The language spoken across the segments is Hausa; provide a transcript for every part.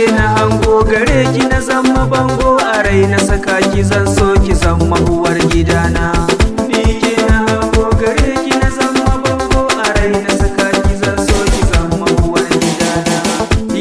ke na hango gare ki na zama bango a rai na saka ki zan so ki zama uwar gidana. Ni ke na hango gare ki na zama bango a rai na saka ki zan so ki zama uwar gidana.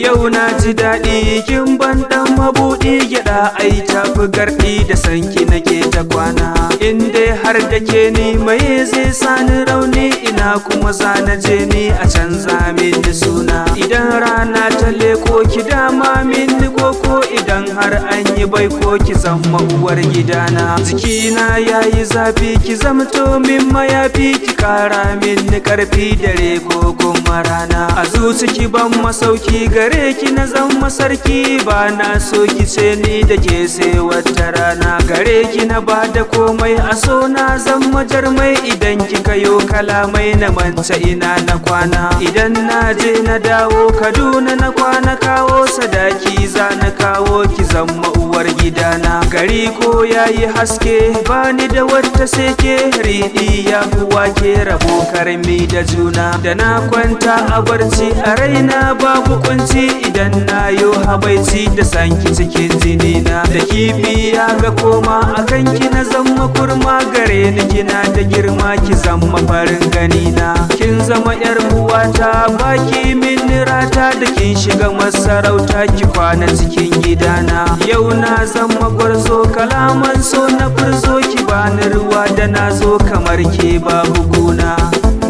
Yau na ji daɗi kin ban dan mabuɗi gyaɗa ai tafi garɗi da sanki nake ta kwana. In dai har da ke ni mai zai sani rauni ina kuma zana je ni a canza mini suna. Idan rana ta leko ki dama mini koko idan har an yi baiko ki zama uwar gidana. Jikina yayi zafi ki zamto min mayafi ki kara mini karfi dare ko kuma rana. A zuci ki ban masauki gare ki na zama sarki ba na so ki ce ni da ke sai wata rana. Gare ki na ba da komai a so na zama jarmai idan kika yo kalamai na manta ina na kwana. Idan na je na dawo Kaduna na kwana kawo sadaki za na kawo ki zama uwar gidana. Gari ko yayi haske bani da wata seke riɗi ya kuwa ke rabo karmi da juna. Da na kwanta a barci a raina babu kunci idan na yo habaici da sanki cikin jinina. Da kifi ya ga koma akan ki na zama kurma gare ni kina da girma ki zama farin ganina. Kin zama yar uwata baki min rata da kin shiga masarauta ki kwana cikin gidana. Yau na zama gwarzo kalaman so na furzo ki bani ruwa da na zo kamar ke babu gona.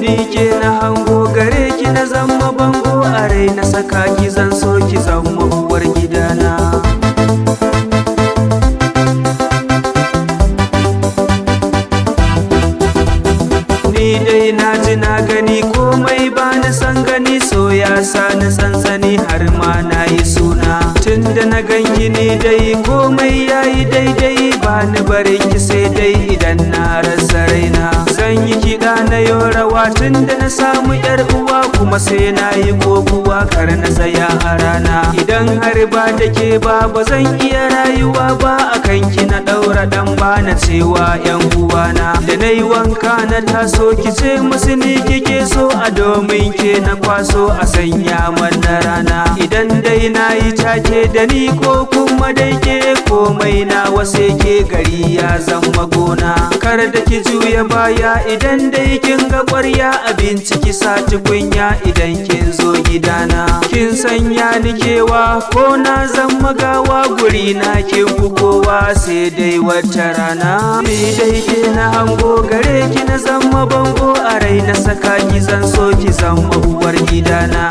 Ni ke na hango gare ki na zama bango a rai na saka ki zan so ki zama uwar gidana. Ni dai na ji na gani komai ba ni san gani so ya sa ni sansani har ma na yi suna. Tunda na ganki ni dai komai yayi daidai ba ni barin ki sai dai idan na rasa raina. Zan yi kiɗa na yau rawa tunda na samu yar uwa kuma sai na yi kokuwa kar na tsaya a rana. Idan har ba da ke ba zan iya rayuwa ba akan ki na ɗaura ɗan ba na cewa yan uwana. Da na yi wanka na taso ki ce musu ni kike so a domin ke na kwaso a sanya mana rana. Idan dai na yi take da ni ko kuma dai ke komai na wase ke gari ya zama gona. Kar da ki juya baya idan dai kin ga ƙwarya abinci ki sa tukunya idan kin zo gidana. Kin sanya ni kewa ko na zama gawa guri na kin fi kowa sai dai wata rana. Ni dai ke na hango gare ki na zama bango a rai na saka ki zan so ki zama uwar gidana.